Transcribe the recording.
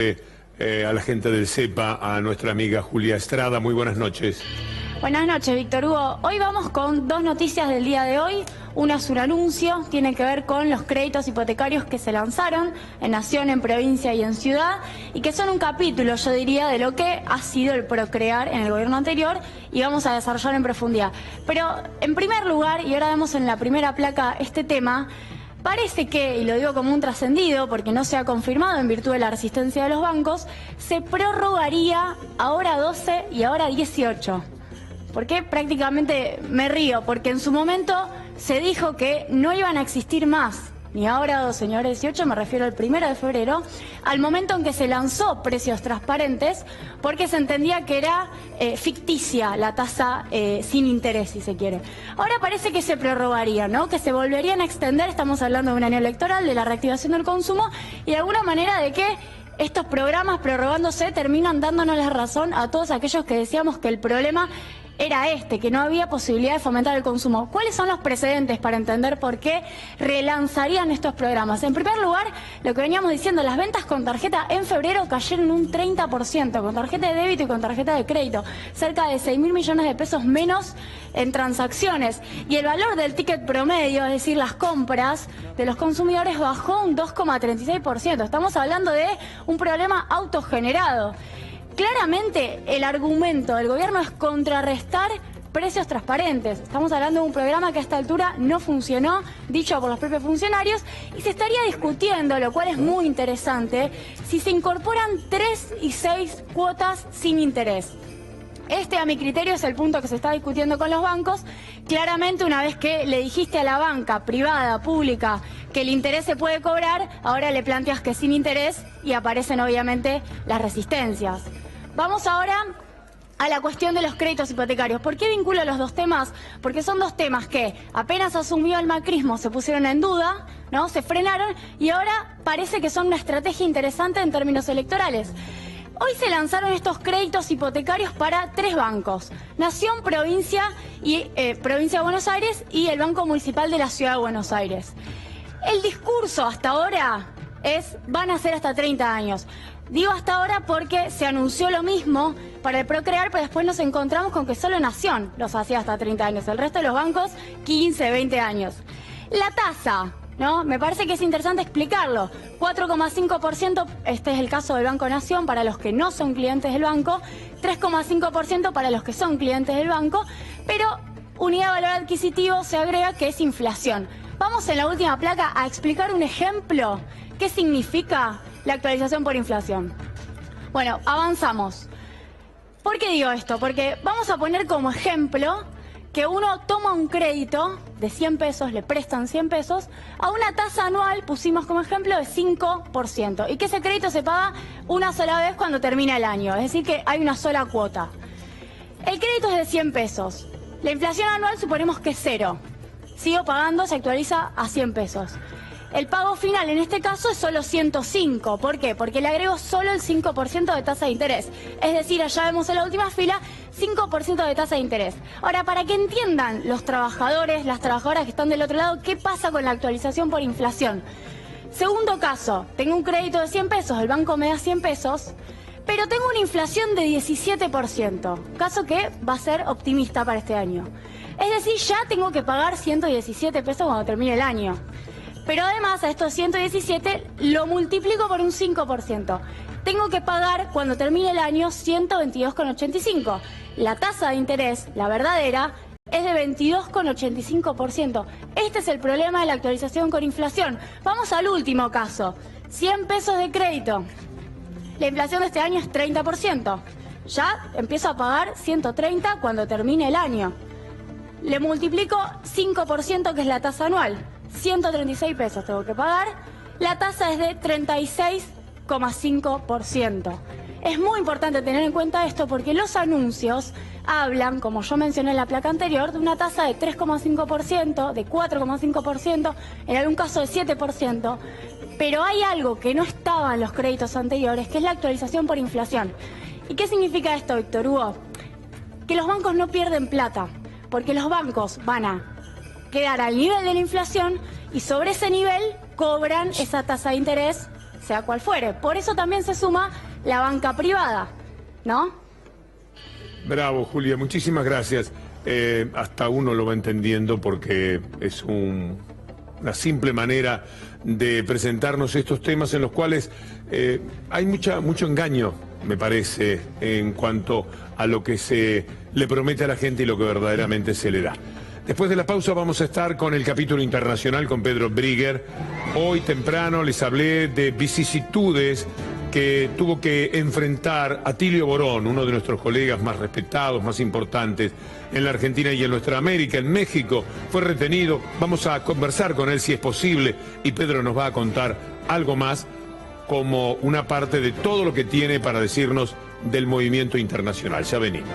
A la gente del CEPA, a nuestra amiga Julia Estrada. Muy buenas noches. Buenas noches, Víctor Hugo. Hoy vamos con dos noticias del día de hoy. Una es un anuncio, tiene que ver con los créditos hipotecarios que se lanzaron en Nación, en provincia y en ciudad, y que son un capítulo, yo diría, de lo que ha sido el procrear en el gobierno anterior, y vamos a desarrollar en profundidad. Pero, en primer lugar, y ahora vemos en la primera placa este tema, parece que, y lo digo como un trascendido porque no se ha confirmado en virtud de la resistencia de los bancos, se prorrogaría ahora 12 y ahora 18. ¿Por qué? Prácticamente me río, porque en su momento se dijo que no iban a existir más, ni ahora 12 ni ahora 18, me refiero al 1 de febrero, al momento en que se lanzó precios transparentes, porque se entendía que era ficticia la tasa sin interés, si se quiere. Ahora parece que se prorrogaría, ¿no? Que se volverían a extender, estamos hablando de un año electoral, de la reactivación del consumo, y de alguna manera de que estos programas prorrogándose terminan dándonos la razón a todos aquellos que decíamos que el problema era que no había posibilidad de fomentar el consumo. ¿Cuáles son los precedentes para entender por qué relanzarían estos programas? En primer lugar, lo que veníamos diciendo, las ventas con tarjeta en febrero cayeron un 30%, con tarjeta de débito y con tarjeta de crédito, cerca de 6.000 millones de pesos menos en transacciones. Y el valor del ticket promedio, es decir, las compras de los consumidores, bajó un 2,36%. Estamos hablando de un problema autogenerado. Claramente el argumento del gobierno es contrarrestar precios transparentes. Estamos hablando de un programa que a esta altura no funcionó, dicho por los propios funcionarios, y se estaría discutiendo, lo cual es muy interesante, si se incorporan 3 y 6 cuotas sin interés. A mi criterio, es el punto que se está discutiendo con los bancos. Claramente, una vez que le dijiste a la banca privada, pública, que el interés se puede cobrar, ahora le planteas que sin interés y aparecen obviamente las resistencias. Vamos ahora a la cuestión de los créditos hipotecarios. ¿Por qué vinculo los dos temas? Porque son dos temas que apenas asumió el macrismo se pusieron en duda, ¿no? Se frenaron y ahora parece que son una estrategia interesante en términos electorales. Hoy se lanzaron estos créditos hipotecarios para 3 bancos: Nación, Provincia de Buenos Aires y el Banco Municipal de la Ciudad de Buenos Aires. El discurso hasta ahora van a ser hasta 30 años. Digo hasta ahora porque se anunció lo mismo para el Procrear, pero después nos encontramos con que solo Nación los hacía hasta 30 años. El resto de los bancos, 15, 20 años. La tasa, ¿no? Me parece que es interesante explicarlo. 4,5%, este es el caso del Banco Nación para los que no son clientes del banco, 3,5% para los que son clientes del banco, pero unidad de valor adquisitivo se agrega que es inflación. Vamos en la última placa a explicar un ejemplo. ¿Qué significa la actualización por inflación? Bueno, avanzamos. ¿Por qué digo esto? Porque vamos a poner como ejemplo que uno toma un crédito de 100 pesos, le prestan 100 pesos, a una tasa anual, pusimos como ejemplo, de 5%, y que ese crédito se paga una sola vez cuando termina el año, es decir que hay una sola cuota. El crédito es de 100 pesos. La inflación anual suponemos que es 0. Sigo pagando, se actualiza a 100 pesos. El pago final en este caso es solo 105. ¿Por qué? Porque le agrego solo el 5% de tasa de interés. Es decir, allá vemos en la última fila, 5% de tasa de interés. Ahora, para que entiendan los trabajadores, las trabajadoras que están del otro lado, ¿qué pasa con la actualización por inflación? Segundo caso, tengo un crédito de 100 pesos, el banco me da 100 pesos, pero tengo una inflación de 17%, caso que va a ser optimista para este año. Es decir, ya tengo que pagar 117 pesos cuando termine el año. Pero además a estos 117 lo multiplico por un 5%. Tengo que pagar cuando termine el año 122,85. La tasa de interés, la verdadera, es de 22,85%. Este es el problema de la actualización con inflación. Vamos al último caso. 100 pesos de crédito. La inflación de este año es 30%. Ya empiezo a pagar 130 cuando termine el año. Le multiplico 5%, que es la tasa anual. 136 pesos tengo que pagar. La tasa es de 36,5%. Es muy importante tener en cuenta esto porque los anuncios hablan, como yo mencioné en la placa anterior, de una tasa de 3,5%, de 4,5%, en algún caso de 7%, pero hay algo que no estaba en los créditos anteriores, que es la actualización por inflación. ¿Y qué significa esto, Víctor Hugo? Que los bancos no pierden plata, porque los bancos van a quedar al nivel de la inflación y sobre ese nivel cobran esa tasa de interés sea cual fuere. Por eso también se suma la banca privada, ¿no? Bravo, Julia, muchísimas gracias. Hasta uno lo va entendiendo porque es una simple manera de presentarnos estos temas en los cuales hay mucho engaño, me parece, en cuanto a lo que se le promete a la gente y lo que verdaderamente se le da. Después de la pausa vamos a estar con el capítulo internacional con Pedro Brigger. Hoy temprano les hablé de vicisitudes que tuvo que enfrentar Atilio Borón, uno de nuestros colegas más respetados, más importantes en la Argentina y en nuestra América. En México fue retenido, vamos a conversar con él si es posible y Pedro nos va a contar algo más como una parte de todo lo que tiene para decirnos del movimiento internacional. Ya venimos.